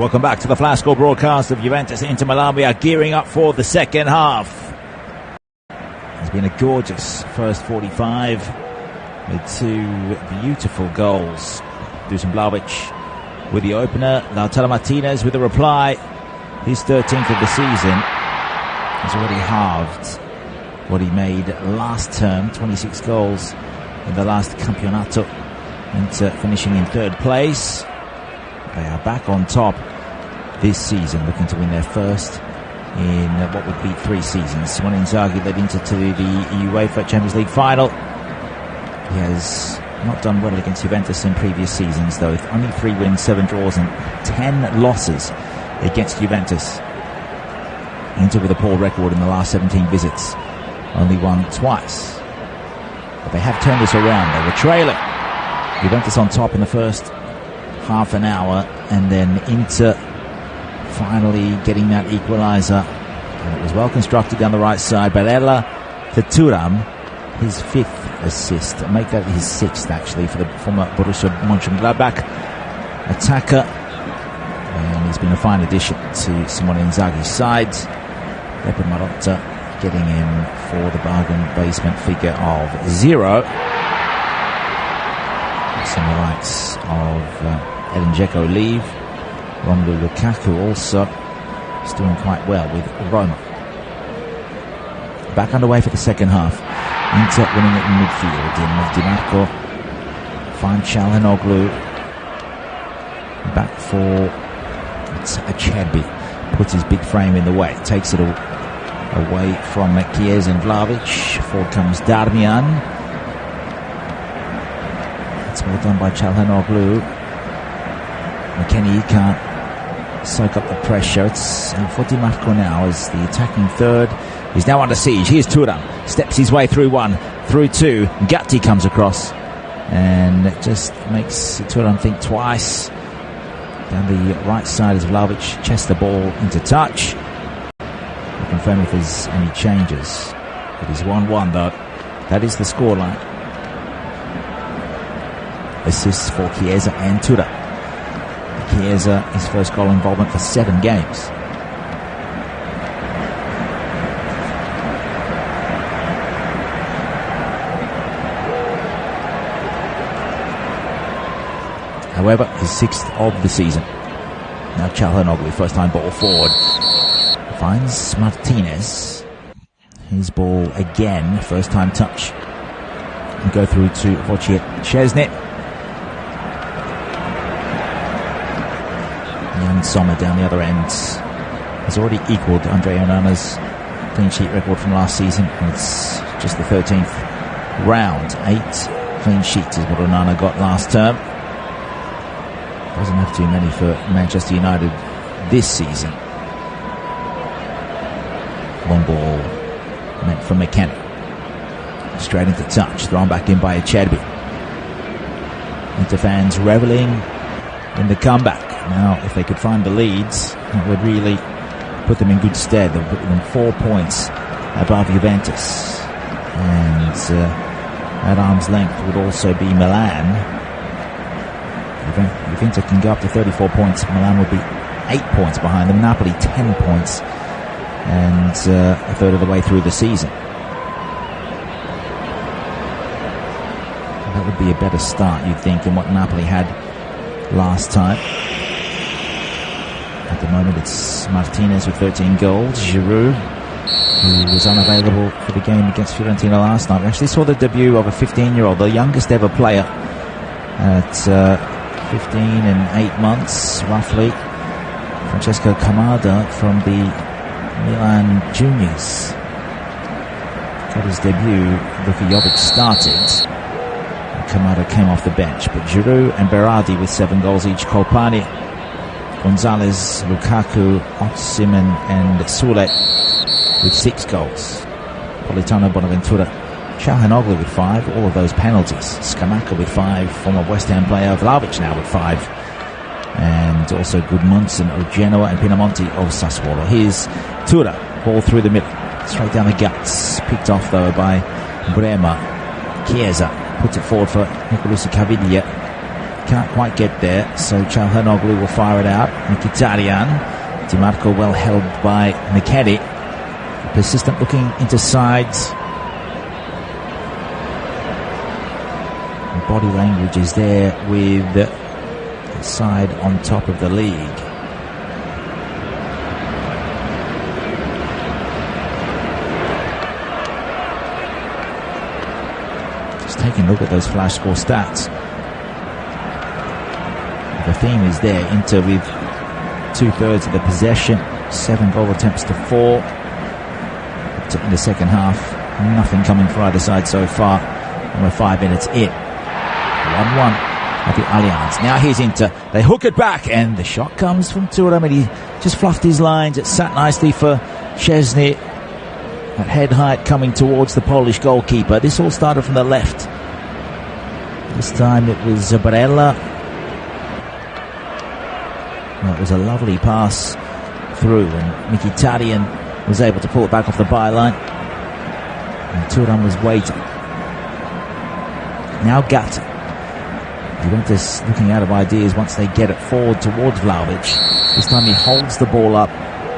Welcome back to the Flash Score broadcast of Juventus Inter Milan. We are gearing up for the second half. It's been a gorgeous first 45 with two beautiful goals. Dusan Vlahovic with the opener, Lautaro Martinez with the reply. His 13th of the season has already halved what he made last term, 26 goals in the last Campionato, Inter finishing in third place. They are back on top this season, looking to win their first in what would be 3 seasons. Simone Inzaghi led Inter to the UEFA Champions League final. He has not done well against Juventus in previous seasons, though. Only 3 wins, 7 draws and 10 losses against Juventus. Inter with a poor record in the last 17 visits, only won twice. But they have turned this around. They were trailing. Juventus on top in the first half an hour, and then Inter finally getting that equaliser. And it was well constructed down the right side. Barella to Thuram, his 5th assist. Make that his 6th, actually, for the former Borussia Mönchengladbach attacker. And he's been a fine addition to Simone Inzaghi's side. Beppe Marotta getting him for the bargain basement figure of 0. Some the likes of Edin Dzeko leave. Romelu Lukaku also is doing quite well with Roma. Back underway for the second half. Inter winning it in midfield in Di Marco. Finds Çalhanoğlu. Back for Acerbi. Puts his big frame in the way. Takes it away from Chiesa and Vlahovic. Forward comes Darmian. It's well done by Çalhanoğlu. McKennie can't soak up the pressure. It's for Di Marco now as the attacking third. He's now under siege. Here's Thuram. Steps his way through 1, through 2. Gatti comes across. And it just makes Thuram think twice. Down the right side as Vlahovic chests the ball into touch. We'll confirm if there's any changes. It is 1-1 though. That is the scoreline. Assists for Chiesa and Thuram. Chiesa, his first goal involvement for 7 games. However, his 6th of the season. Now Çalhanoğlu, first time ball forward. Finds Martinez. His ball again, first time touch. And go through to Wojciech Szczesny. Jan Sommer down the other end has already equalled Andre Onana's clean sheet record from last season. And it's just the 13th round. 8 clean sheets is what Onana got last term. Doesn't have too many for Manchester United this season. Long ball meant for McKennie. Straight into touch, thrown back in by Acerbi. Inter fans reveling in the comeback. Now, if they could find the leads, that would really put them in good stead. They'll put them 4 points above Juventus. And at arm's length would also be Milan. Juventus can go up to 34 points. Milan would be 8 points behind them. Napoli 10 points. And a third of the way through the season. That would be a better start, you'd think, than what Napoli had last time. At the moment, it's Martinez with 13 goals. Giroud, who was unavailable for the game against Fiorentina last night. We actually saw the debut of a 15-year-old, the youngest ever player at 15 and 8 months, roughly. Francesco Kamada from the Milan Juniors. Got his debut. Luka Jovic started. Kamada came off the bench. But Giroud and Berardi with 7 goals each. Kolpani, Gonzalez, Lukaku, Osimhen and Sule with 6 goals. Politano, Bonaventura, Çalhanoğlu with 5. All of those penalties. Scamacca with 5. Former West Ham player Vlahovic now with 5. And also Gudmundsson of Genoa and Pinamonti of Sassuolo. Here's Tura, ball through the middle, straight down the guts. Picked off though by Bremer. Chiesa puts it forward for Nicolosi Caviglia. Can't quite get there, so Çalhanoğlu will fire it out. Mkhitaryan. Di Marco well held by McKennie. Persistent looking into sides. And body language is there with the side on top of the league. Just taking a look at those flash score stats. The theme is there. Inter with 2/3 of the possession, 7 goal attempts to 4. In the second half, nothing coming for either side so far. And we're 5 minutes in. 1-1 at the Allianz. Now here's Inter. They hook it back, and the shot comes from Thuram, and he just fluffed his lines. It sat nicely for Szczesny at head height, coming towards the Polish goalkeeper. This all started from the left. This time it was Barella. Well, it was a lovely pass through, and Mkhitaryan was able to pull it back off the byline. And Thuram was waiting. Now Gatti. Juventus looking out of ideas once they get it forward towards Vlahovic. This time he holds the ball up,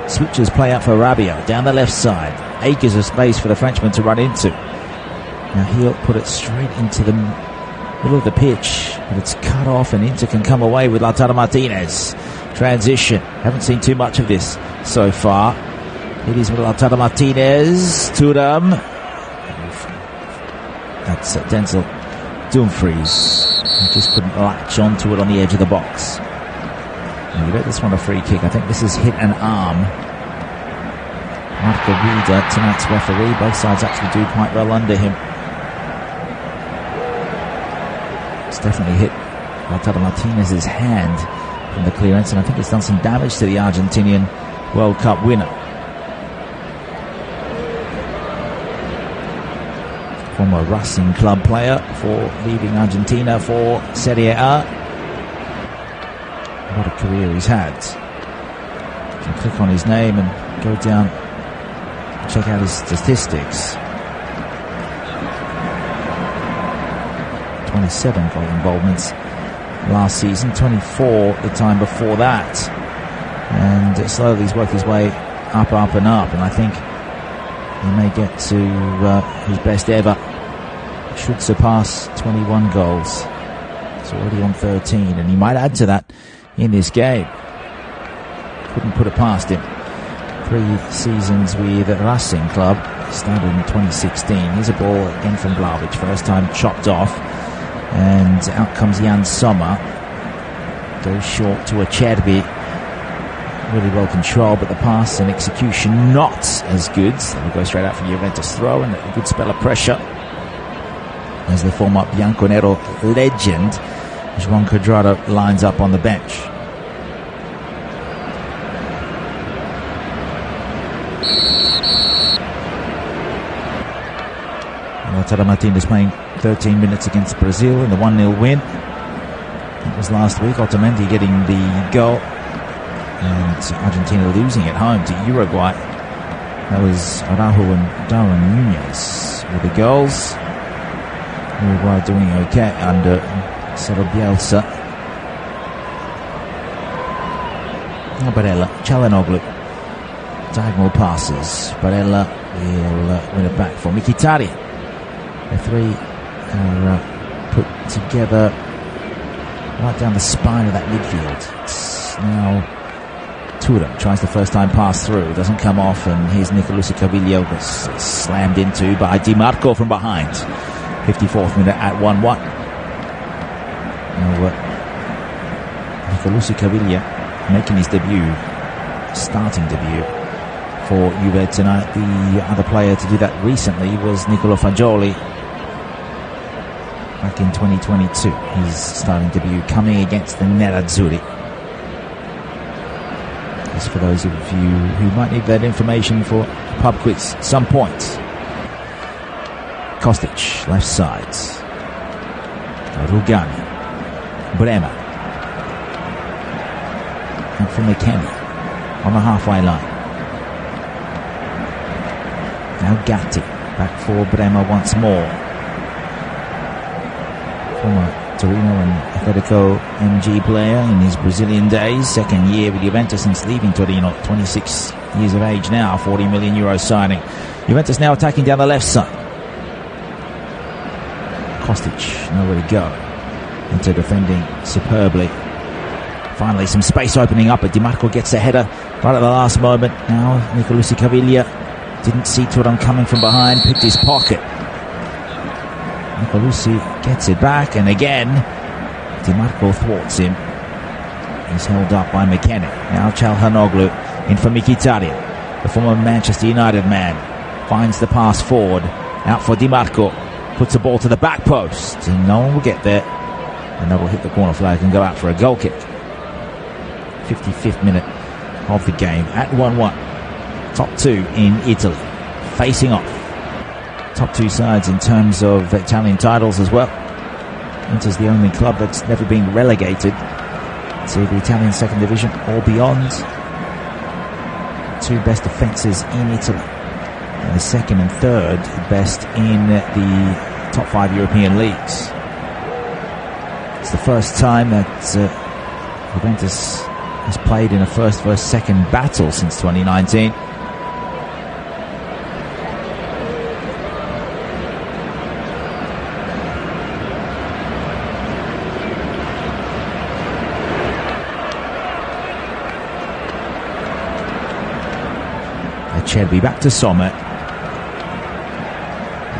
switches play out for Rabiot down the left side. Acres of space for the Frenchman to run into. Now he'll put it straight into the middle of the pitch, but it's cut off and Inter can come away with Lautaro Martinez. Transition. Haven't seen too much of this so far. It is with Lautaro Martinez. Thuram. That's Denzel Dumfries. He just couldn't latch onto it on the edge of the box. And you bet this one a free kick. I think this has hit an arm. Marco Vida, tonight's referee. Both sides actually do quite well under him. It's definitely hit Lautaro Martinez's hand from the clearance, and I think it's done some damage to the Argentinian World Cup winner. Former Racing Club player for leaving Argentina for Serie A. What a career he's had. You can click on his name and go down, check out his statistics. 27 goal involvements last season, 24 the time before that, and slowly he's worked his way up and up, and I think he may get to his best ever. Should surpass 21 goals. He's already on 13, and he might add to that in this game. Couldn't put it past him. 3 seasons with Racing Club, started in 2016. Here's a ball again from Vlahovic, first time chopped off, and out comes Jan Sommer. Goes short to Acerbi. Really well controlled, but the pass and execution not as good. So we'll go straight out for the Juventus throw, and a good spell of pressure as the former Bianconero legend Juan Cuadrado lines up on the bench. Lautaro Martinez playing 13 minutes against Brazil in the 1-0 win. It was last week. Otamendi getting the goal, and Argentina losing at home to Uruguay. That was Araujo and Darwin Nunez with the goals. Uruguay doing okay under Ciro Bielsa. Barella, Çalhanoğlu, diagonal passes. Barella will win it back for Mkhitaryan. The three are put together right down the spine of that midfield. It's now Thuram tries the first time pass through, doesn't come off, and here's Nicolas Cavillo, that's slammed into by Di Marco from behind. 54th minute at 1-1. Now, Nicolas Cavillo making his debut, starting debut for Juve tonight. The other player to do that recently was Nicolo Fagioli back in 2022. His starting debut coming against the Nerazzurri. Just for those of you who might need that information for pub quiz at some point. Kostic, left side. Rugani. Bremer. And for McKennie on the halfway line. Now Gatti. Back for Bremer once more. Former Torino and Atletico MG player in his Brazilian days. Second year with Juventus since leaving Torino. 26 years of age now. 40 million euro signing. Juventus now attacking down the left side. Kostic, nowhere to go. Into defending superbly. Finally some space opening up, but Di Marco gets a header right at the last moment. Now Nicolas Cavillo didn't see Thuram coming from behind, picked his pocket. Nicolucci gets it back, and again Di Marco thwarts him. He's held up by McKennie. Now Çalhanoğlu in for Mkhitaryan. The former Manchester United man finds the pass forward. Out for Di Marco. Puts the ball to the back post, and no one will get there. And that will hit the corner flag and go out for a goal kick. 55th minute of the game at 1-1. Top two in Italy facing off. Top two sides in terms of Italian titles as well. Inter's the only club that's never been relegated to the Italian second division or beyond. Two best defences in Italy, and the second and third best in the top 5 European leagues. It's the first time that Juventus has played in a first-second battle since 2019. Acerbi back to Sommer.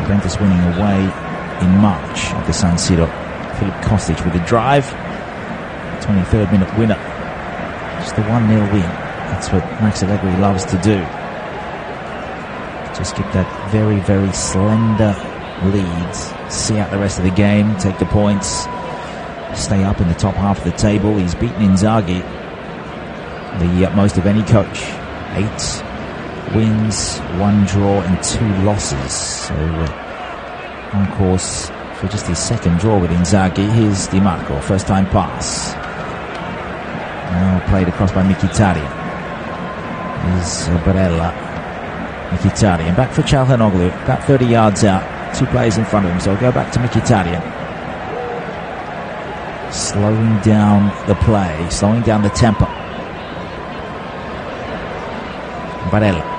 Juventus winning away in March at the San Siro. Filip Kostic with a drive. 23rd minute winner. Just the 1-0 win. That's what Max Allegri loves to do. Just get that very, very slender lead. See out the rest of the game. Take the points. Stay up in the top half of the table. He's beaten Inzaghi the most of any coach. 8 wins, 1 draw and 2 losses. So on course for just his second draw with Inzaghi. Here's Di Marco, first time pass. Now played across by Mkhitaryan. Here's Barella. Mkhitaryan back for Calhanoglu, about 30 yards out. 2 players in front of him, so I'll go back to Mkhitaryan. Slowing down the play, slowing down the tempo. Barella.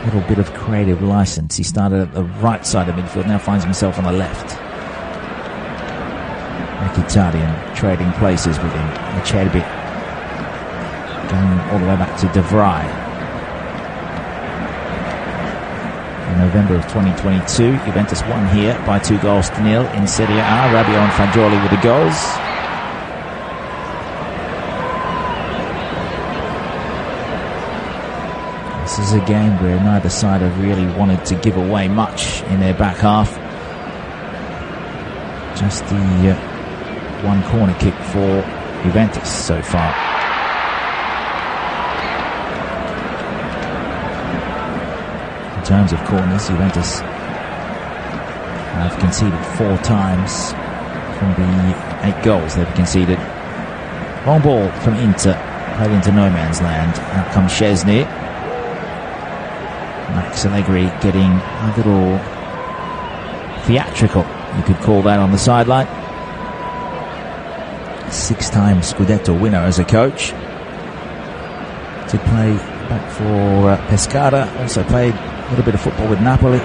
Little bit of creative license. He started at the right side of midfield, now finds himself on the left. Mkhitaryan trading places with him. Acerbi going all the way back to De Vrij. In November of 2022, Juventus won here by 2-0 in Serie A. Rabiot and Fagioli with the goals. This is a game where neither side have really wanted to give away much in their back half. Just the 1 corner kick for Juventus so far. In terms of corners, Juventus have conceded 4 times from the 8 goals they've conceded. Long ball from Inter, played into no man's land. Out comes Szczesny. Max Allegri getting a little theatrical, you could call that, on the sideline. 6-time Scudetto winner as a coach. Did play back for Pescara, also played a little bit of football with Napoli.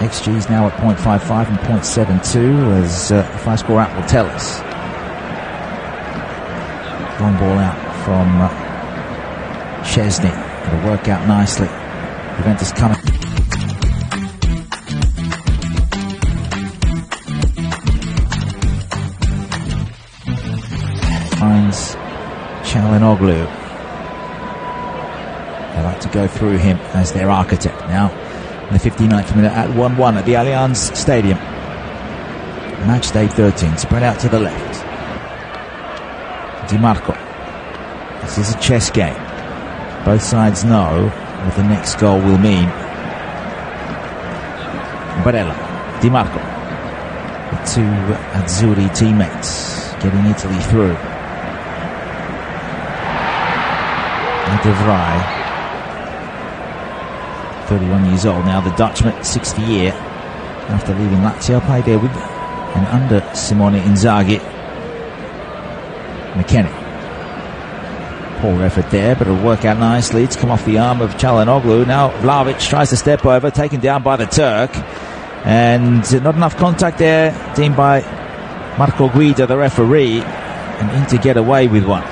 XG is now at 0.55 and 0.72, as the final score out will tell us. Long ball out from Szczesny. It'll work out nicely. Juventus coming. Finds Calhanoglu. They like to go through him as their architect. Now, in the 59th minute at 1-1 at the Allianz Stadium. Match day 13, spread out to the left. Di Marco. This is a chess game. Both sides know what the next goal will mean. Barella, Di Marco, the 2 Azzurri teammates getting Italy through. And De Vrij, 31 years old now, the Dutchman, 6th year after leaving Lazio. Played there with and under Simone Inzaghi. McKennie. Poor effort there, but it'll work out nicely. It's come off the arm of Calhanoglu. Now Vlahovic tries to step over, taken down by the Turk. And not enough contact there, deemed by Marco Guida, the referee. And Inter get away with one.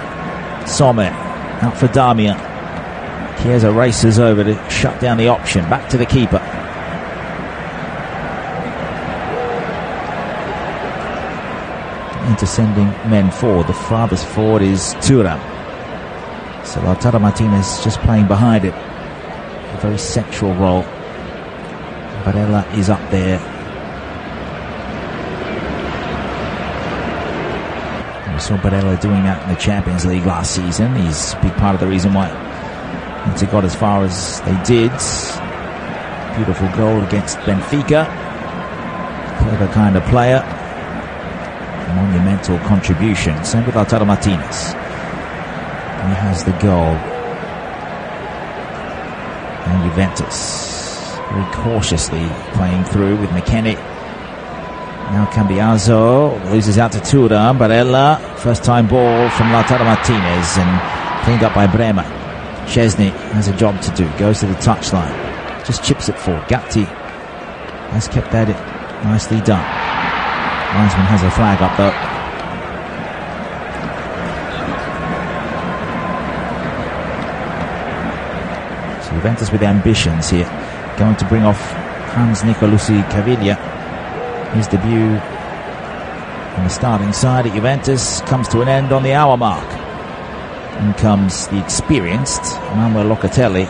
Sommer out for Damian. Chiesa races over to shut down the option. Back to the keeper. Inter sending men forward. The farthest forward is Thuram. So Lautaro Martinez just playing behind it. A very central role. Barella is up there. We saw Barella doing that in the Champions League last season. He's a big part of the reason why Inter got as far as they did. Beautiful goal against Benfica. Clever kind of player. Monumental contribution. Same with Lautaro Martinez. He has the goal. And Juventus very cautiously playing through with McKennie. Now Cambiaso loses out to Thuram. Barella, first time ball from Lautaro Martinez and cleaned up by Bremer. Szczesny has a job to do, goes to the touchline, just chips it forward. Gatti has kept that nicely done. Linesman has a flag up though. So Juventus with ambitions here, going to bring off Hans Nicolucci Caviglia. His debut on the starting side at Juventus comes to an end on the hour mark. In comes the experienced Manuel Locatelli.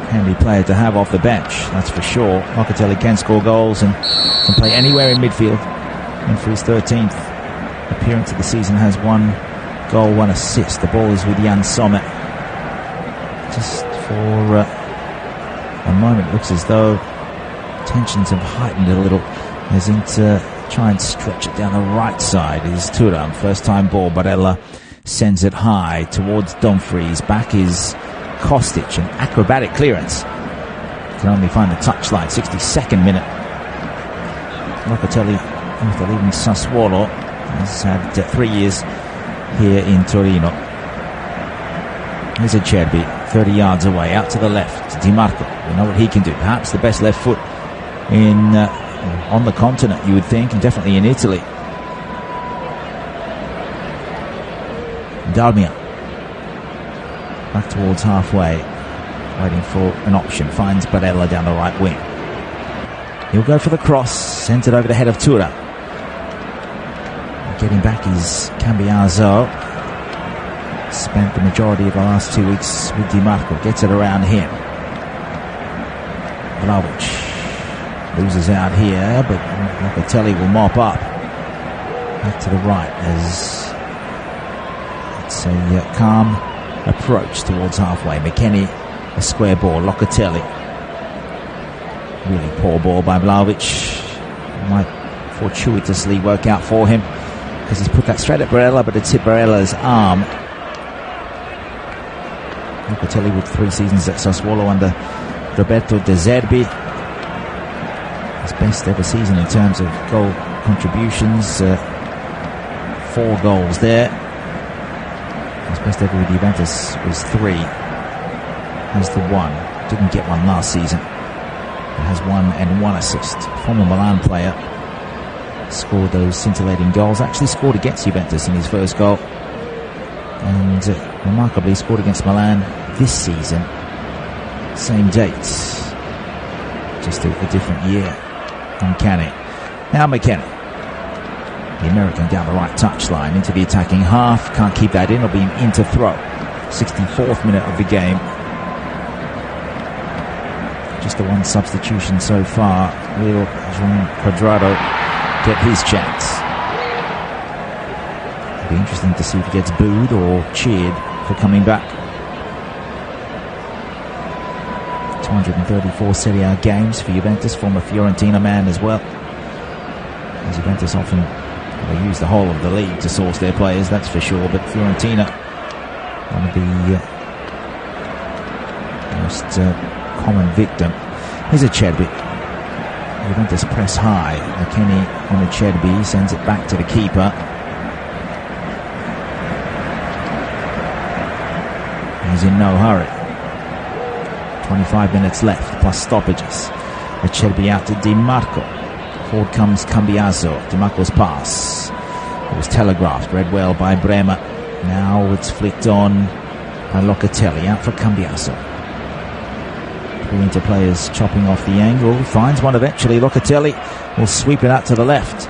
Handy player to have off the bench, that's for sure. Locatelli can score goals and can play anywhere in midfield. And for his 13th appearance of the season, has 1 goal, 1 assist. The ball is with Jan Sommer. Just for a moment, it looks as though tensions have heightened a little. As into try and stretch it down the right side is Thuram. First time ball, Barella sends it high towards Dumfries. Back is Kostic, an acrobatic clearance. Can only find the touchline. 62nd minute. Locatelli, after leaving Sassuolo, has had 3 years here in Torino. Here's a Cherby, 30 yards away, out to the left. Di Marco, we know what he can do. Perhaps the best left foot in on the continent, you would think, and definitely in Italy. Dalmia, back towards halfway, waiting for an option. Finds Barella down the right wing. He'll go for the cross, sends it over the head of Thuram. Getting back is Cambiaso. Spent the majority of the last 2 weeks with Di Marco. Gets it around him. Vlahovic loses out here, but Locatelli will mop up. Back to the right as it's a calm approach towards halfway. McKennie, a square ball. Locatelli. Really poor ball by Vlahovic. Might fortuitously work out for him because he's put that straight at Barella, but it's hit Barella's arm. Locatelli with 3 seasons at Sassuolo under Roberto De Zerbi. His best ever season in terms of goal contributions. 4 goals there. His best ever with Juventus was 3. Has the 1. Didn't get 1 last season. He has 1 and 1 assist. Former Milan player. Scored those scintillating goals. Actually scored against Juventus in his first goal. And remarkably scored against Milan this season. Same dates. Just a different year. Uncanny. Now McKenna. The American down the right touchline into the attacking half. Can't keep that in. It'll be an in to throw. 64th minute of the game. Just the 1 substitution so far. Will João Cuadrado get his chance? It'll be interesting to see if he gets booed or cheered for coming back. 234 Serie A games for Juventus, former Fiorentina man as well. As Juventus often they use the whole of the league to source their players, that's for sure, but Fiorentina, one of the most common victim. Here's a Cherby. Juventus press high. McKennie on a Cherby, sends it back to the keeper. He's in no hurry. 25 minutes left, plus stoppages. Cherby out to Di Marco. Forward comes Cambiaso. Di Marco's pass. It was telegraphed, read well by Bremer. Now it's flicked on by Locatelli. Out for Cambiaso. 3 into players chopping off the angle. Finds one eventually. Locatelli will sweep it out to the left.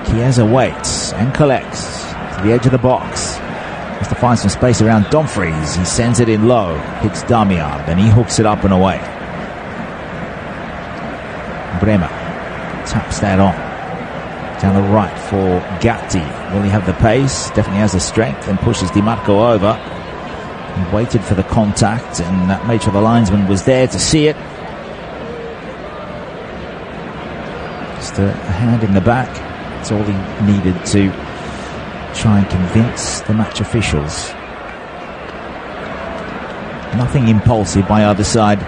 Chiesa waits and collects to the edge of the box. Has to find some space around Dumfries. He sends it in low. Hits Damian. Then he hooks it up and away. Bremer taps that on. Down the right for Gatti. Will he have the pace? Definitely has the strength and pushes Di Marco over. He waited for the contact and that made sure the linesman was there to see it. Just a hand in the back That's all he needed to try and convince the match officials. Nothing impulsive by either side.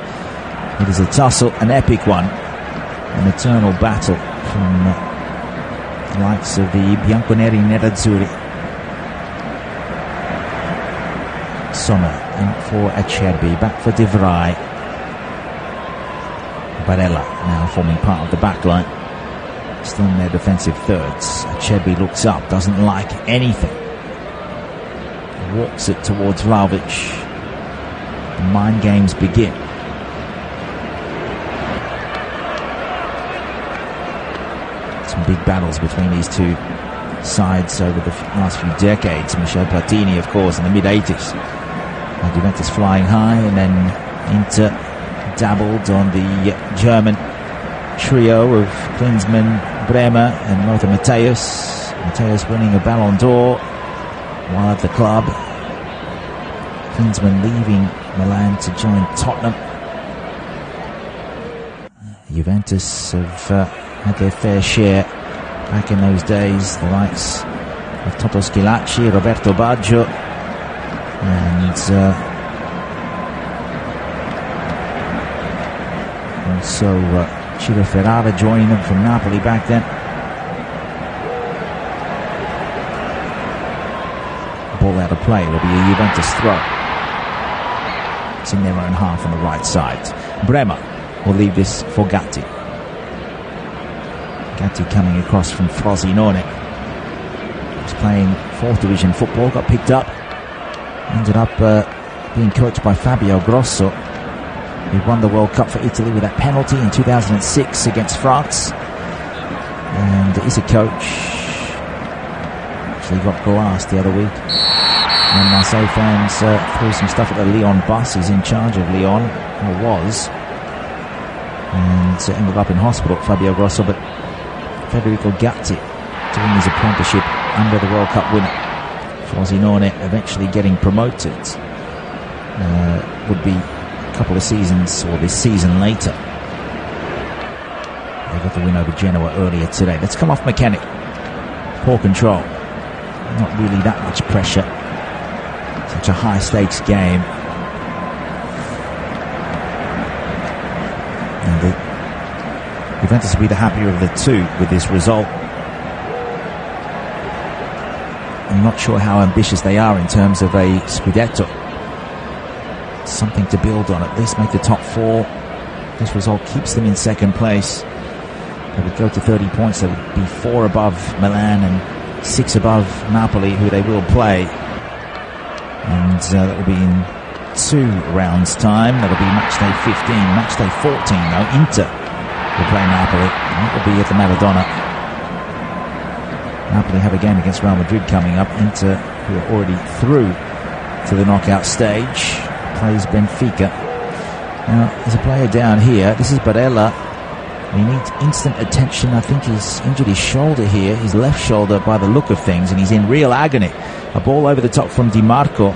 It is a tussle, an epic one, an eternal battle from the likes of the Bianconeri Nerazzurri. Sommer in for Acerbi, back for De Vrij. Barella now forming part of the back line, still in their defensive thirds. Acerbi looks up, doesn't like anything, walks it towards Vlahovic. The mind games begin. Some big battles between these two sides over the last few decades. Michel Platini, of course, in the mid-80s. Juventus flying high, and then Inter dabbled on the German trio of Klinsmann, Bremer and Lothar Matthäus. Matthäus winning a Ballon d'Or while at the club. Klinsmann leaving Milan to join Tottenham. Juventus have had their fair share back in those days. The likes of Toto Schillaci, Roberto Baggio, and also Ciro Ferrara joining them from Napoli back then. Ball out of play. It'll be a Juventus throw. It's in their own half on the right side. Bremer will leave this for Gatti. Gatti coming across from Frosinone. Was playing 4th division football, got picked up. Ended up being coached by Fabio Grosso. He won the World Cup for Italy with that penalty in 2006 against France. And is a coach. Actually got glassed the other week. And Marseille fans threw some stuff at the Lyon bus. He's in charge of Lyon, or was. And ended up in hospital, Fabio Grosso. But Federico Gatti doing his apprenticeship under the World Cup winner. Frosinone eventually getting promoted. Would be a couple of seasons, or this season later. They got the win over Genoa earlier today. Let's come off Mechanic. Poor control. Not really that much pressure. Such a high stakes game. And the Juventus will be the happier of the two with this result. I'm not sure how ambitious they are in terms of a Scudetto. Something to build on, at least make the top 4. This result keeps them in second place. They would go to 30 points. They would be 4 above Milan and 6 above Napoli, who they will play. And that will be in 2 rounds' time. That'll be match day 15. Match day 14, though, Inter will play Napoli. And that will be at the Maradona. Napoli have a game against Real Madrid coming up. Inter, who are already through to the knockout stage, plays Benfica. Now, there's a player down here. This is Barella. He needs instant attention. I think he's injured his shoulder here, his left shoulder, by the look of things, and he's in real agony. A ball over the top from Di Marco.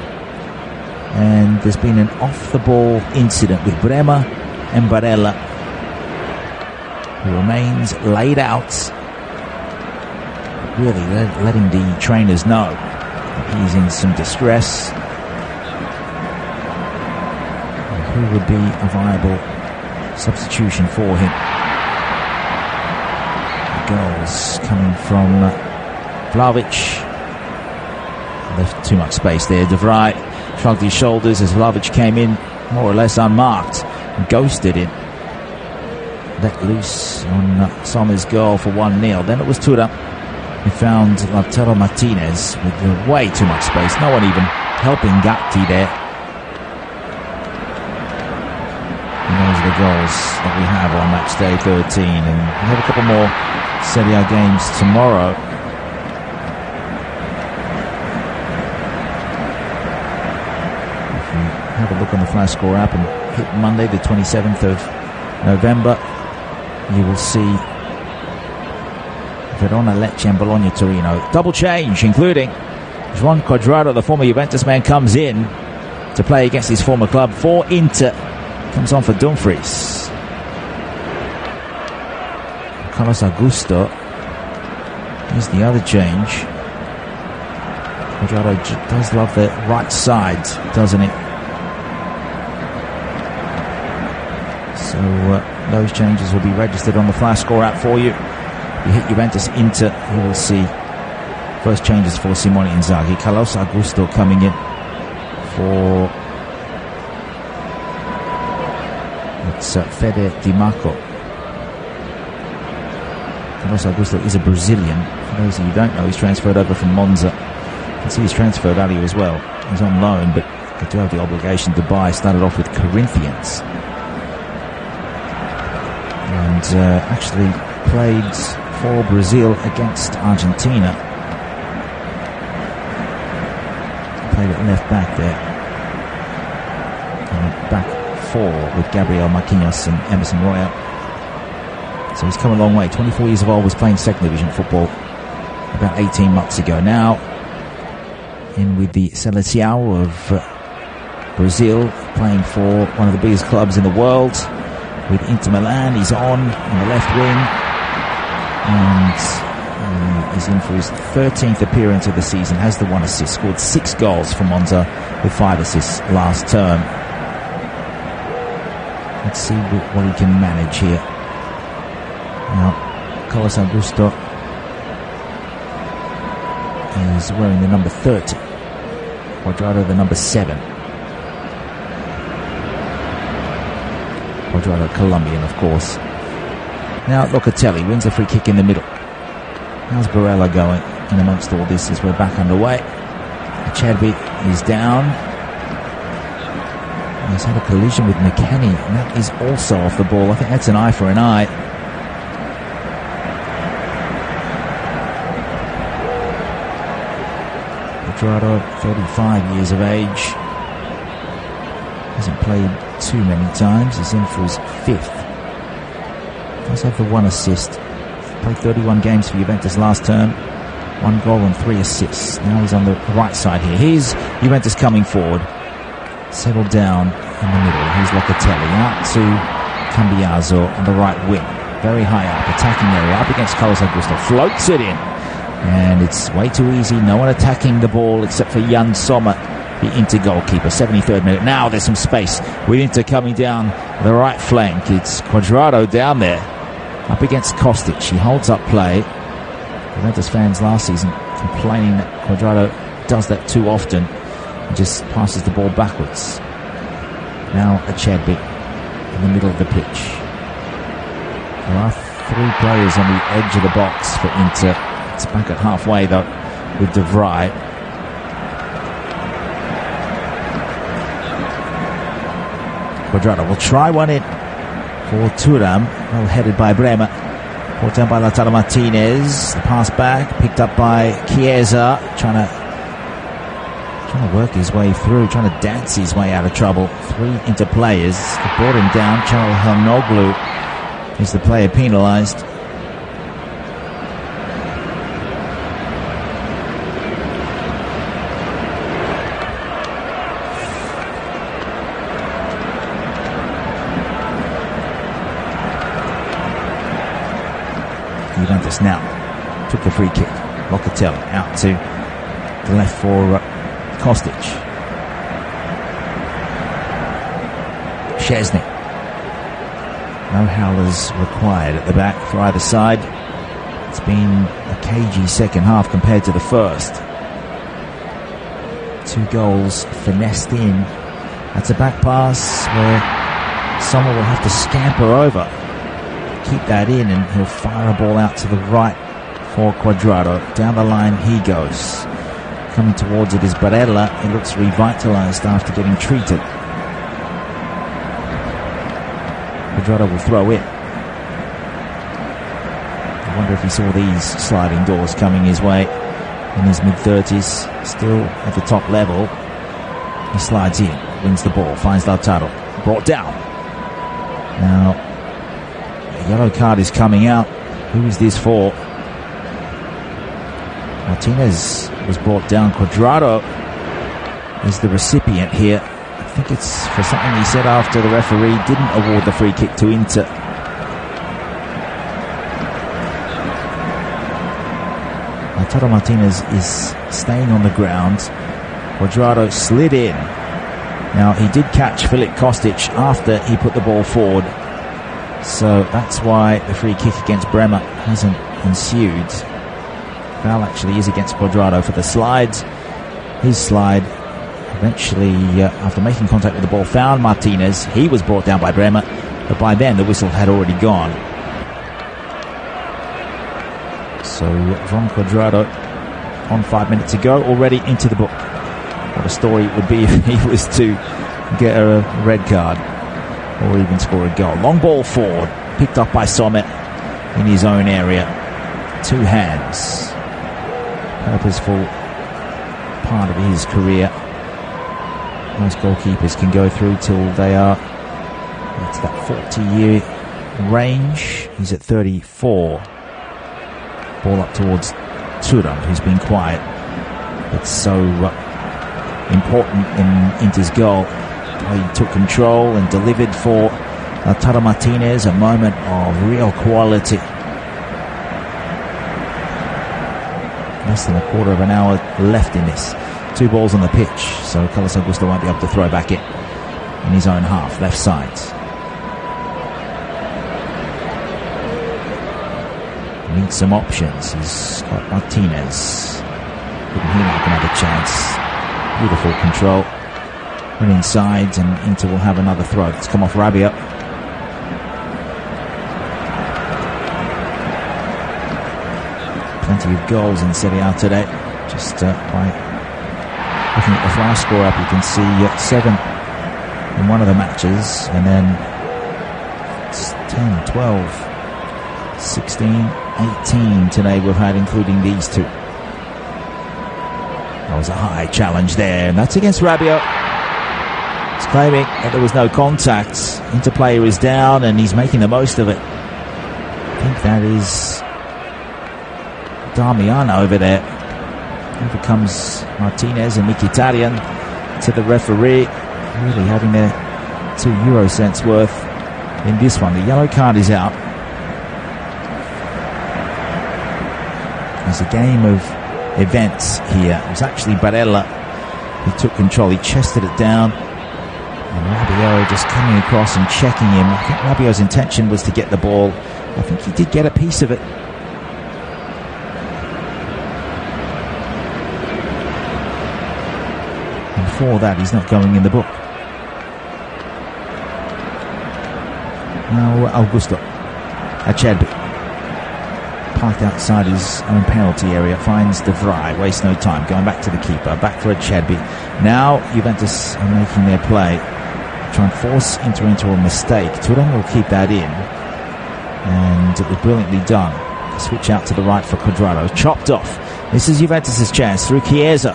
And there's been an off-the-ball incident with Bremer and Barella, who remains laid out. Really letting the trainers know he's in some distress. And who would be a viable substitution for him? The goals coming from Vlahovic. Left too much space there. De Vrij shrugged his shoulders as Vlahovic came in more or less unmarked and ghosted it. Let loose on Sommer's goal for 1-0. Then it was Tura. We found Lautaro Martinez with way too much space. No one even helping Gatti there. And those are the goals that we have on match day 13. And we have a couple more Serie A games tomorrow. If you have a look on the Flash Score app and hit Monday the 27th of November, you will see Verona, Lecce and Bologna, Torino. Double change, including Juan Cuadrado, the former Juventus man, comes in to play against his former club for Inter. Comes on for Dumfries. Carlos Augusto Here's the other change. Quadrado does love the right side, doesn't he? So those changes will be registered on the flash score app for you. You hit Juventus Inter, you will see first changes for Simone Inzaghi. Carlos Augusto coming in for Fede Di Marco. Carlos Augusto is a Brazilian. For those of you who don't know, he's transferred over from Monza. You can see his transfer value as well. He's on loan, but they do have the obligation to buy. Started off with Corinthians. And actually played for Brazil against Argentina. Played at left back there. Back four with Gabriel Marquinhos and Emerson Royal. So he's come a long way. 24 years of old, was playing second division football about 18 months ago. Now in with the Seleção of Brazil, playing for one of the biggest clubs in the world. With Inter Milan, he's on the left wing, and he's in for his 13th appearance of the season, has the 1 assist, scored 6 goals for Monza with 5 assists last term. Let's see what he can manage here. Now, Carlos Augusto is wearing the number 30, Quadrado the number 7. Quadrado, Colombian, of course. Now Locatelli wins a free kick in the middle. How's Barella going in amongst all this as we're back underway? Chadwick is down. He's had a collision with McKennie, and that is also off the ball. I think that's an eye for an eye. Quadrado, 35 years of age. Hasn't played too many times. He's in for his 5th. Does have the 1 assist. Played 31 games for Juventus last term. 1 goal and 3 assists. Now he's on the right side here. Here's Juventus coming forward. Settled down in the middle. Here's Locatelli out to Cambiaso on the right wing. Very high up, attacking area, up against Carlos Augusto. Floats it in. And it's way too easy. No one attacking the ball except for Jan Sommer, the Inter goalkeeper. 73rd minute. Now there's some space with Inter coming down the right flank. It's Quadrado down there, up against Kostic. He holds up play. Juventus fans last season complaining that Quadrado does that too often and just passes the ball backwards. Now Achebe in the middle of the pitch. There are 3 players on the edge of the box for Inter. It's back at halfway though with De Vrij. Quadrado will try one in for Thuram. Well headed by Bremer. Brought down by Lautaro Martinez. The pass back, picked up by Chiesa. Trying to work his way through, trying to dance his way out of trouble. 3 Inter players. They brought him down. Çalhanoğlu is the player penalised. Juventus now took the free kick. Locatelli out to the left for Kostic. Szczesny. No howlers required at the back for either side. It's been a cagey second half compared to the first. 2 goals finessed in. That's a back pass where someone will have to scamper over. Keep that in, and he'll fire a ball out to the right for Quadrado. Down the line he goes. Coming towards it is Barella. He looks revitalised after getting treated. Quadrado will throw in. I wonder if he saw these sliding doors coming his way. In his mid-30s, still at the top level. He slides in, wins the ball, finds Lautaro. Brought down. Now, a yellow card is coming out. Who is this for? Martinez was brought down. Quadrado is the recipient here. I think it's for something he said after the referee didn't award the free kick to Inter. Lautaro Martinez is staying on the ground. Cuadrado slid in. Now, he did catch Filip Kostic after he put the ball forward. So that's why the free kick against Bremer hasn't ensued. Foul actually is against Cuadrado for the slides. His slide eventually, after making contact with the ball, found Martinez. He was brought down by Bremer, but by then the whistle had already gone. So Ron Cuadrado, on 5 minutes ago, already into the book. What a story it would be if he was to get a red card or even score a goal. Long ball forward, picked up by Sommet in his own area. Two hands. Purposeful part of his career. Most goalkeepers can go through till they are to that 40-year range. He's at 34. Ball up towards Thuram, who's been quiet. It's so important in Inter's goal. He took control and delivered for Lautaro Martinez. A moment of real quality. Less than a quarter of an hour left in this. 2 balls on the pitch, so Carlos Augusto won't be able to throw back in his own half, left side. Needs some options. He's got Martinez. Giving him like another chance. Beautiful control. Went inside, and Inter will have another throw. It's come off Rabiot. Plenty of goals in Serie A today. Just by looking at the flash score up, you can see 7 in one of the matches, and then it's 10, 12, 16, 18 today we've had, including these two. That was a high challenge there, and that's against Rabiot. He's claiming that there was no contact. Interplayer is down, and he's making the most of it. I think that is Damiano over there. Over comes Martinez and Mkhitaryan to the referee, really having their 2 euro cents worth in this one. The yellow card is out. There's a game of events here. It was actually Barella who took control. He chested it down, and Rabiot just coming across and checking him. I think Rabiot's intention was to get the ball. I think he did get a piece of it. For that, he's not going in the book. Now Augusto Acerbi, parked outside his own penalty area, finds De Vrij, wastes no time, going back to the keeper, back for Acerbi. Now Juventus are making their play, try and force Inter into a mistake. Thuram will keep that in, and it was brilliantly done. Switch out to the right for Cuadrado, chopped off. This is Juventus' chance through Chiesa,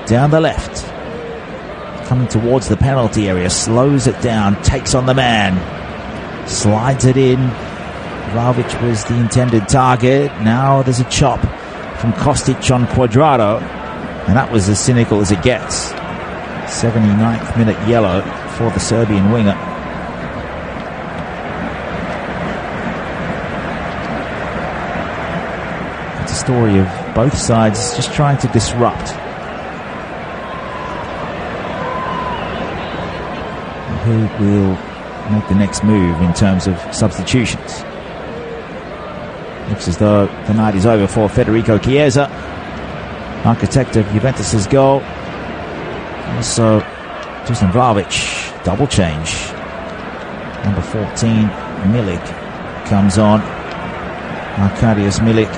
down the left. Coming towards the penalty area, slows it down, takes on the man, slides it in. Vlahovic was the intended target. Now there's a chop from Kostic on Cuadrado, and that was as cynical as it gets. 79th minute yellow for the Serbian winger. It's a story of both sides just trying to disrupt. Who will make the next move in terms of substitutions? Looks as though the night is over for Federico Chiesa, architect of Juventus' goal. Also, Dusan Vlahovic, double change. Number 14, Milik, comes on. Arkadiusz Milik.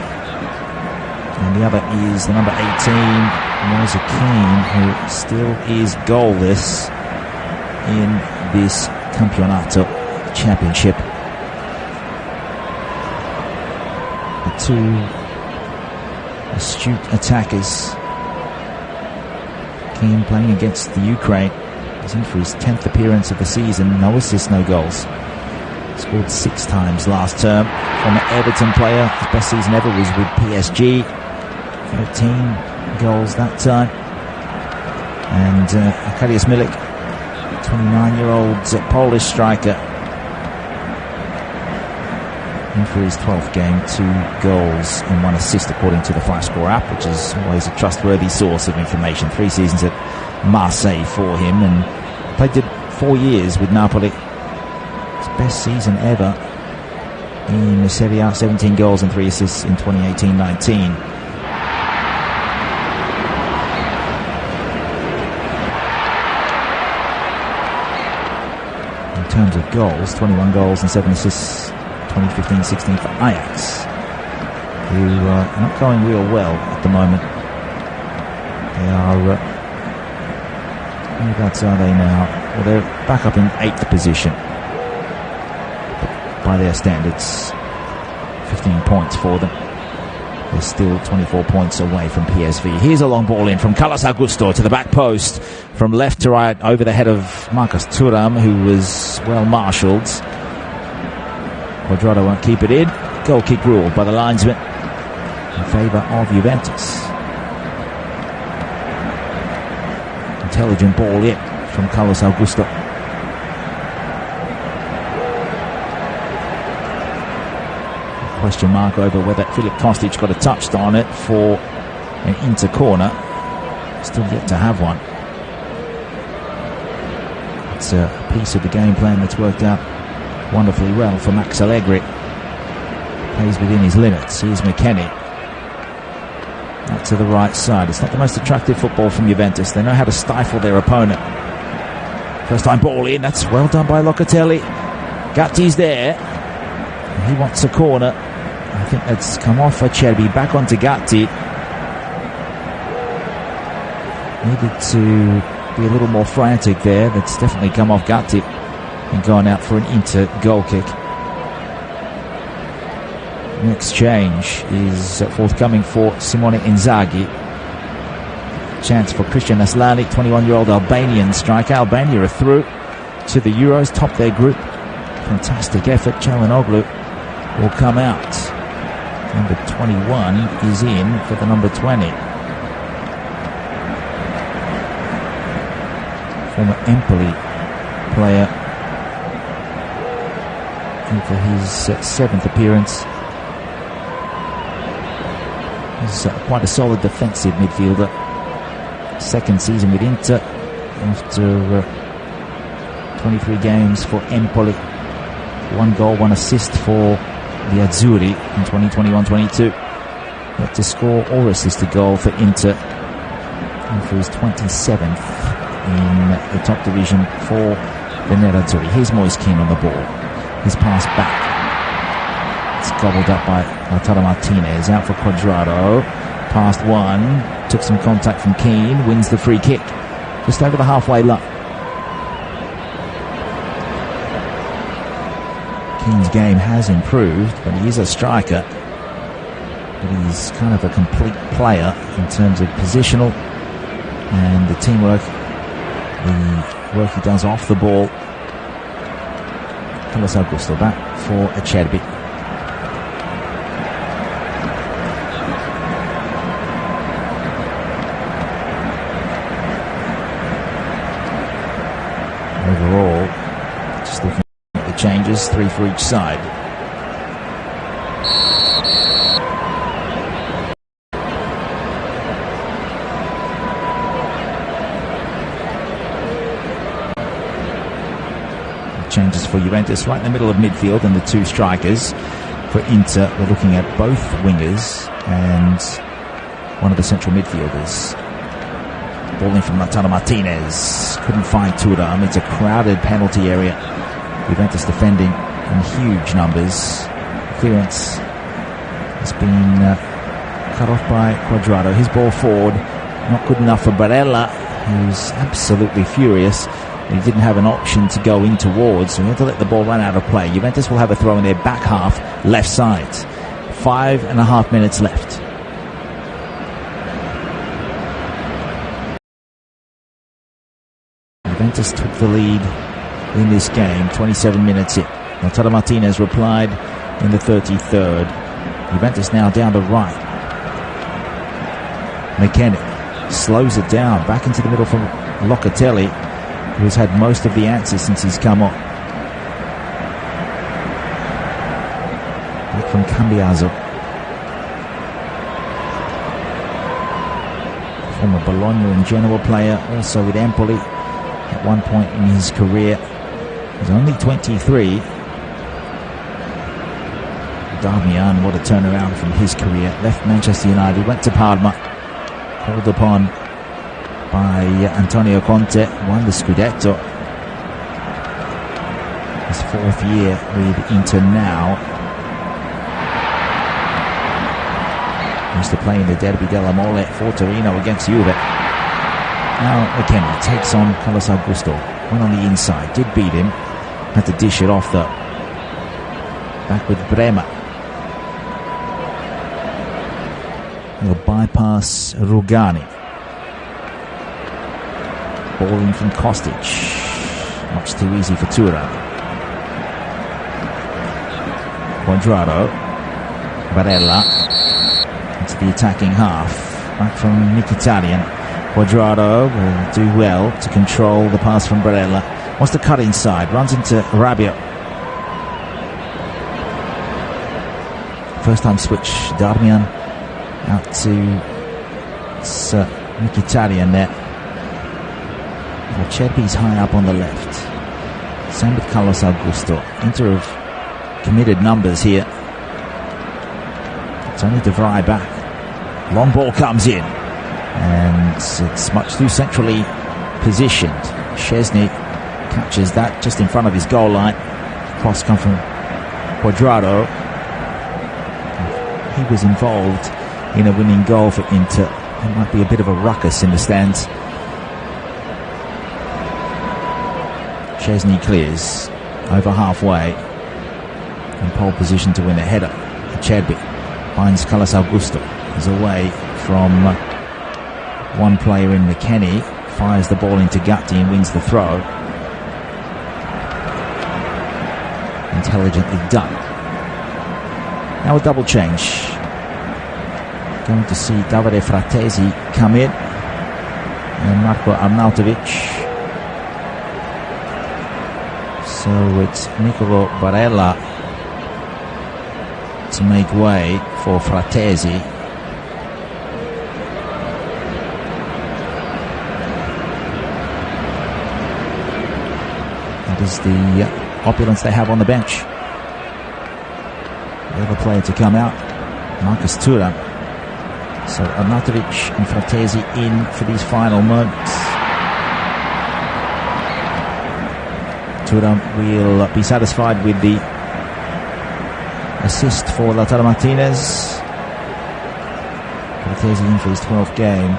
And the other is the number 18, Moise Kean, who still is goalless in this Campionato Championship. The 2 astute attackers. Keane playing against the Ukraine. He's in for his 10th appearance of the season. No assists, no goals. Scored 6 times last term. Former Everton player. His best season ever was with PSG. 13 goals that time. And Arkadiusz Milik, 29-year-old Polish striker. In for his 12th game, 2 goals and 1 assist according to the FlyScore app, which is always a trustworthy source of information. 3 seasons at Marseille for him, and played 4 years with Napoli. His best season ever in the Serie A, 17 goals and 3 assists in 2018-19. In terms of goals, 21 goals and 7 assists 2015-16 for Ajax, who are not going real well at the moment. They are whereabouts are they now? Well, they're back up in 8th position, but by their standards, 15 points for them. They're still 24 points away from PSV. Here's a long ball in from Carlos Augusto to the back post, from left to right over the head of Marcus Thuram, who was well marshalled. Cuadrado won't keep it in. Goal kick ruled by the linesman in favour of Juventus. Intelligent ball in from Carlos Augusto. Question mark over whether Filip Kostic got a touch on it for an Inter corner. Still yet to have one. It's a piece of the game plan that's worked out wonderfully well for Max Allegri. Plays within his limits. Here's McKennie. Out to the right side. It's not the most attractive football from Juventus. They know how to stifle their opponent. First time ball in. That's well done by Locatelli. Gatti's there. He wants a corner. I think that's come off for Cherby. Back onto Gatti. Needed to be a little more frantic there. That's definitely come off Gatti and gone out for an Inter goal kick. Next change is forthcoming for Simone Inzaghi. Chance for Christian Aslani, 21-year-old Albanian striker. Albania are through to the Euros, top their group. Fantastic effort. Çalhanoğlu will come out. Number 21 is in for the number 20. Former Empoli player. And for his 7th appearance. He's quite a solid defensive midfielder. 2nd season with Inter after 23 games for Empoli. 1 goal, 1 assist for the Azzurri in 2021-22. Yet to score or assist a goal for Inter. And for his 27th in the top division for the Nerazzurri. Here's Moise Kean on the ball. His pass back. It's gobbled up by Lautaro Martinez. Out for Cuadrado. Past 1. Took some contact from Kean. Wins the free kick. Just over the halfway line. Keane's game has improved, but he is a striker. But he's kind of a complete player in terms of positional and the teamwork, the work he does off the ball. Carlos Augusto back for Acerbi. Overall, just looking at the changes, 3 for each side. Changes for Juventus right in the middle of midfield, and the 2 strikers. For Inter, we're looking at both wingers and one of the central midfielders. Ball in from Lautaro Martinez. Couldn't find Thuram. It's a crowded penalty area. Juventus defending in huge numbers. Clearance has been cut off by Cuadrado. His ball forward, not good enough for Barella, who's absolutely furious. He didn't have an option to go in towards, so he had to let the ball run out of play. Juventus will have a throw in their back half, left side. 5.5 minutes left. Juventus took the lead in this game, 27 minutes in. Lautaro Martinez replied in the 33rd. Juventus now down the right. McKennie slows it down, back into the middle from Locatelli, who's had most of the answers since he's come on. from Cambiaso. Former Bologna and Genoa player, also with Empoli at one point in his career. He's only 23. Darmian, what a turnaround from his career. Left Manchester United, went to Parma, called upon by Antonio Conte, won the Scudetto. His 4th year with Inter now. Used to play in the Derby della Mole for Torino against Juve. Now McKennie takes on Carlos Augusto. Went on the inside, did beat him. Had to dish it off though. Back with Bremer. He'll bypass Rugani. Ball in from Kostic. Much too easy for Thuram. Quadrado. Barella. Into the attacking half. Back from Mkhitaryan. Quadrado will do well to control the pass from Barella. Wants to cut inside. Runs into Rabiot. First time switch. Darmian out to Mkhitaryan there. Cherpi's high up on the left. Same with Carlos Augusto. Inter have committed numbers here. It's only De Vrij back. Long ball comes in. And it's much too centrally positioned. Szczesny catches that just in front of his goal line. Cross come from Quadrado. He was involved in a winning goal for Inter. There might be a bit of a ruckus in the stands. Szczesny clears over halfway in pole position to win a header. Acerbi finds Carlos Augusto. He's away from one player in McKennie. Fires the ball into Gatti and wins the throw. Intelligently done. Now a double change. Going to see Davide Fratesi come in and Marco Arnautovic. So it's Nicolo Barella to make way for Fratesi. That is the opulence they have on the bench. The other player to come out, Marcus Thuram. So Arnautovic and Fratesi in for these final moments. Thuram will be satisfied with the assist for Lautaro Martinez. Fratesi in for his 12th game.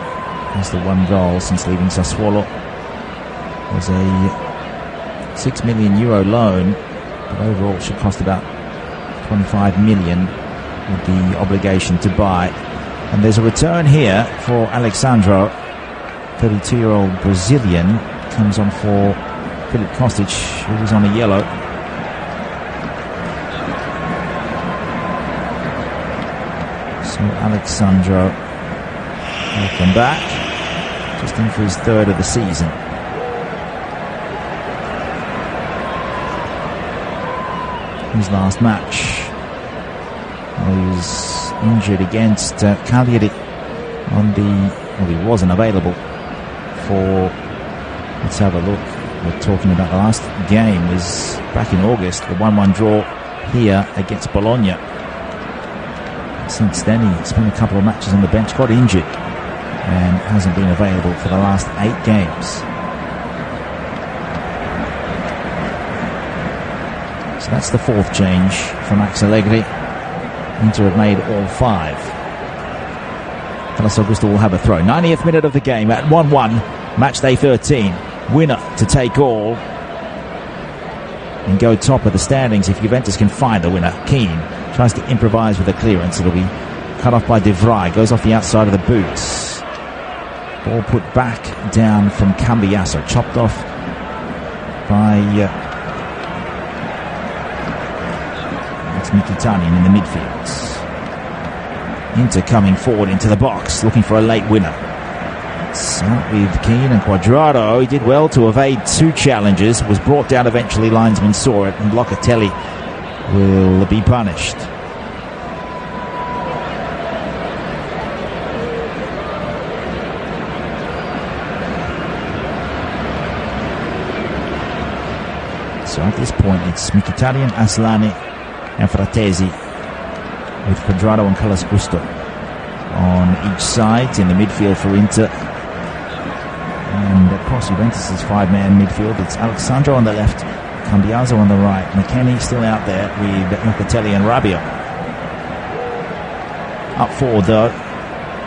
Has the one goal since leaving Sassuolo. It was a €6 million loan, but overall should cost about 25 million with the obligation to buy. And there's a return here for Alexandro, 32-year-old Brazilian, comes on for Filip Kostic, who was on a yellow. So Alexandro, welcome back, just in for his 3rd of the season. His last match, he was injured against Cagliari on the, well, he wasn't available for, let's have a look. We're talking about the last game was back in August, the 1-1 draw here against Bologna. Since then he spent a couple of matches on the bench, got injured and hasn't been available for the last 8 games. So that's the 4th change from Max Allegri. Inter have made all 5. Carlos Augusto will have a throw. 90th minute of the game at 1-1, match day 13. Winner to take all and go top of the standings if Juventus can find the winner. Keane tries to improvise with a clearance. It'll be cut off by De Vrij. Goes off the outside of the boots. Ball put back down from Cambiaso. Chopped off by it's Mkhitaryan in the midfield. Inter coming forward into the box, looking for a late winner. Out with Keane and Quadrado. He did well to evade 2 challenges. Was brought down eventually. Linesman saw it, and Locatelli will be punished. So at this point it's Mkhitaryan, Aslani and Fratesi, with Cuadrado and Carlos Gusto on each side. In the midfield for Inter, and across Juventus' five-man midfield, it's Alexandro on the left, Cambiaso on the right, McKennie still out there with Locatelli and Rabiot. Up forward though,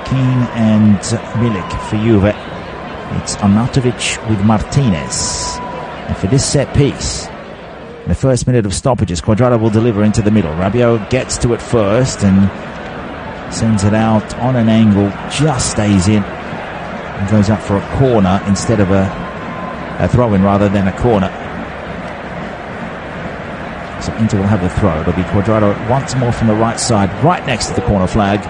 Keane and Milik for Juve. It's Arnautovic with Martinez. And for this set piece, in the first minute of stoppages, Cuadrado will deliver into the middle. Rabiot gets to it first and sends it out on an angle, just stays in, and goes up for a corner instead of a throw-in rather than a corner. So Inter will have the throw. It'll be Cuadrado once more from the right side, right next to the corner flag.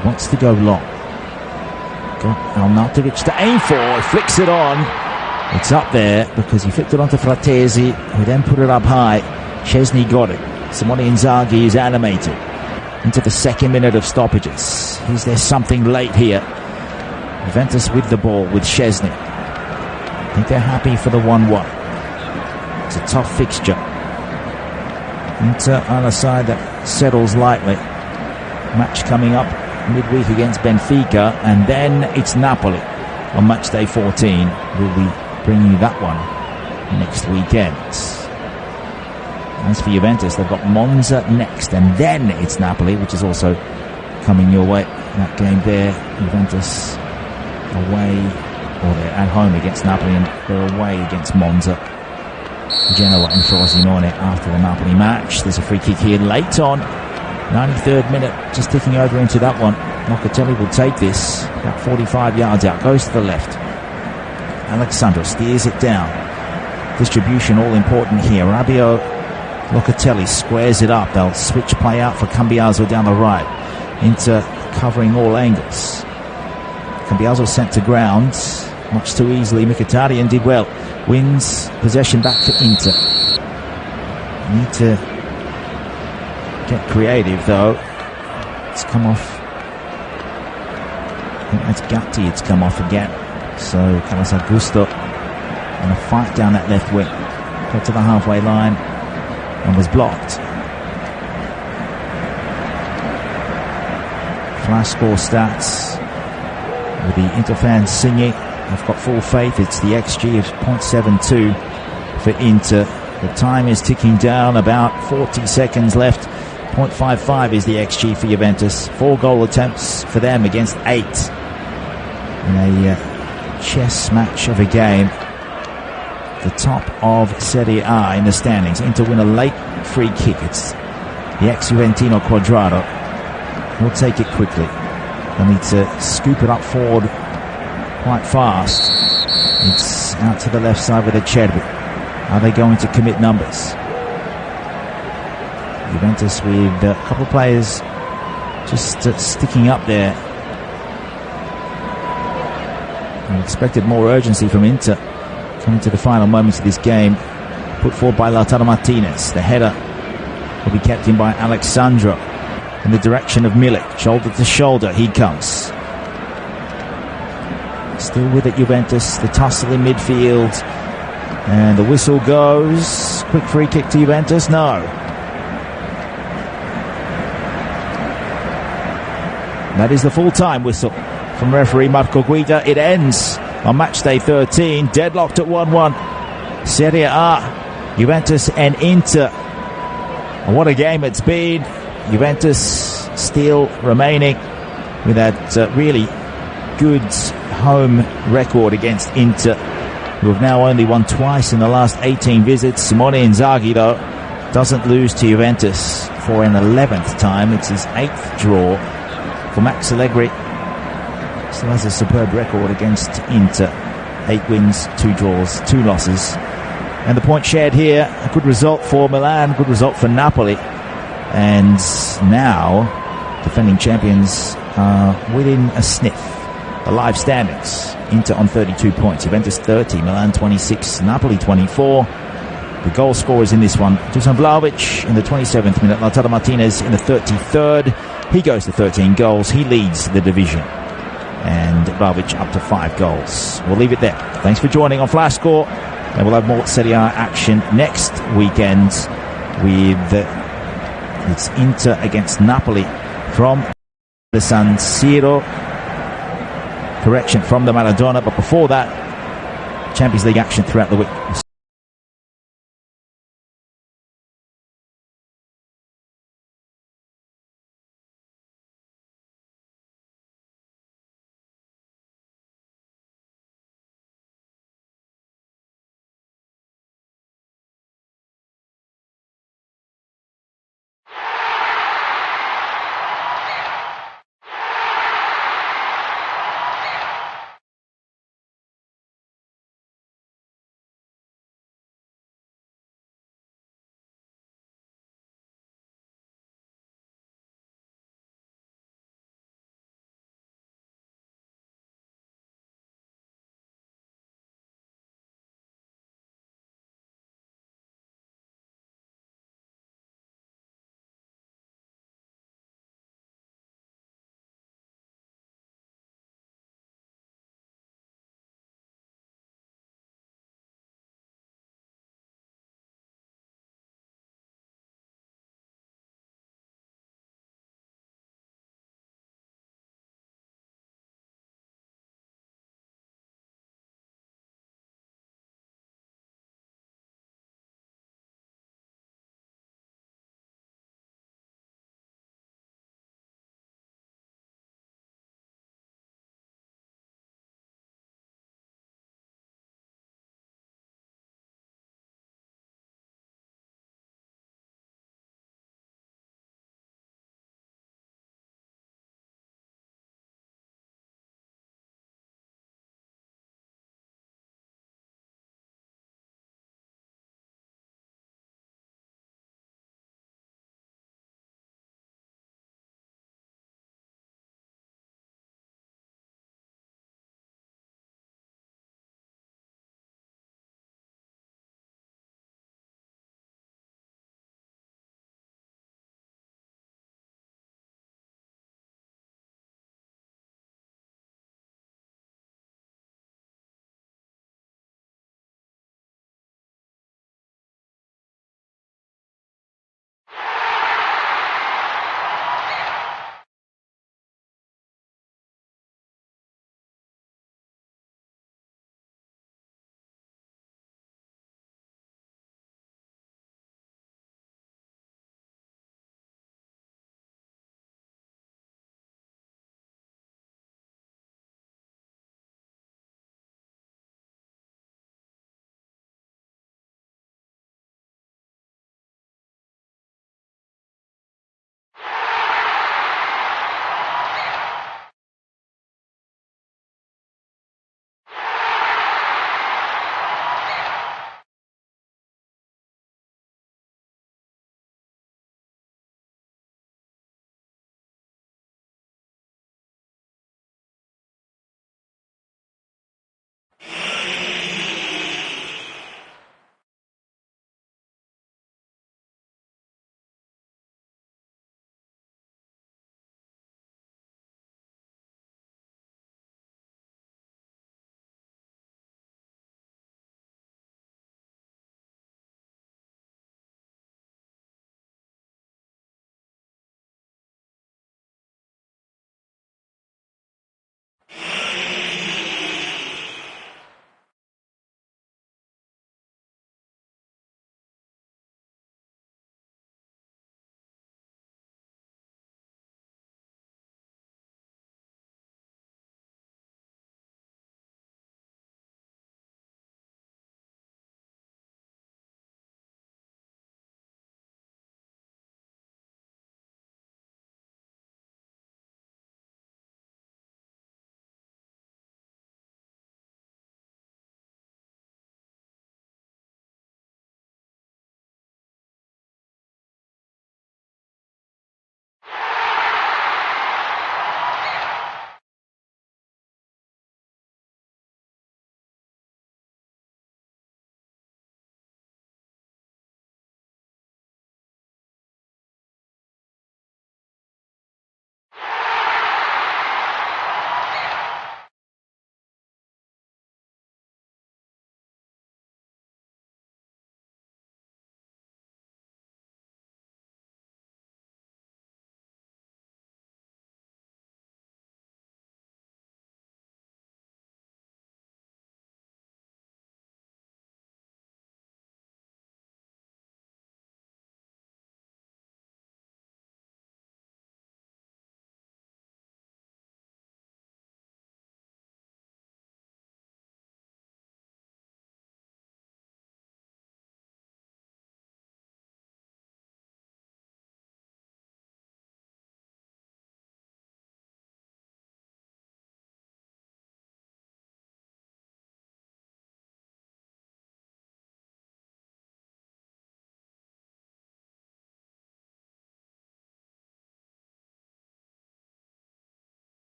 He wants to go long. Got Arnautovic to aim for. He flicks it on. It's up there because he flicked it onto Fratesi, who then put it up high. Szczesny got it. Simone Inzaghi is animated into the second minute of stoppages. Is there something late here? Juventus with the ball with Szczesny. I think they're happy for the 1-1. It's a tough fixture. Inter on a side that settles lightly. Match coming up midweek against Benfica, and then it's Napoli on match day 14. We'll be bringing you that one next weekend. As for Juventus, they've got Monza next, and then it's Napoli, which is also coming your way. That game there, Juventus away, or they're at home against Napoli, and they're away against Monza. Genoa and Frosinone after the Napoli match. There's a free kick here late on, 93rd minute, just ticking over into that one. Locatelli will take this, about 45 yards out, goes to the left. Alexandro steers it down. Distribution all important here. Rabiot, Locatelli squares it up. They'll switch play out for Cambiaso down the right. Inter covering all angles. Cambiaso sent to ground much too easily. Mkhitaryan did well. Wins possession back for Inter. Need to get creative though. It's come off. I think that's Gatti. It's come off again. So Carlos Augusto on a fight down that left wing. Got to the halfway line and was blocked. Flash score stats with the Inter fans singing. I've got full faith. It's the XG of 0.72 for Inter. The time is ticking down, about 40 seconds left. 0.55 is the XG for Juventus. 4 goal attempts for them against 8 in a chess match of a game. The top of Serie A in the standings. Inter win a late free kick. It's the ex-Juventino Cuadrado. He'll take it quickly. They'll need to scoop it up forward quite fast. It's out to the left side with a Acerbi. Are they going to commit numbers? Juventus with a couple of players just sticking up there. I expected more urgency from Inter coming to the final moments of this game. Put forward by Lautaro Martinez. The header will be kept in by Alexandro in the direction of Milik. Shoulder to shoulder, he comes. Still with it, Juventus. The tussle in midfield. And the whistle goes. Quick free kick to Juventus. No. That is the full-time whistle from referee Marco Guida. It ends on match day 13. Deadlocked at 1-1. Serie A. Juventus and Inter. And what a game it's been. Juventus still remaining with that really good home record against Inter, who have now only won twice in the last 18 visits. Simone Inzaghi, though, doesn't lose to Juventus for an 11th time. It's his 8th draw. For Max Allegri, still has a superb record against Inter. 8 wins, 2 draws, 2 losses. And the point shared here, a good result for Milan, good result for Napoli. And now, defending champions are within a sniff. The live standings, Inter on 32 points, Juventus 30, Milan 26, Napoli 24. The goal scorers in this one, Dusan Vlahovic in the 27th minute, Lautaro Martinez in the 33rd. He goes to 13 goals. He leads the division. and Vlahovic up to 5 goals. We'll leave it there. Thanks for joining on Flash Score, and we'll have more Serie A action next weekend with it's Inter against Napoli from the San Siro. Correction, from the Maradona, but before that, Champions League action throughout the week.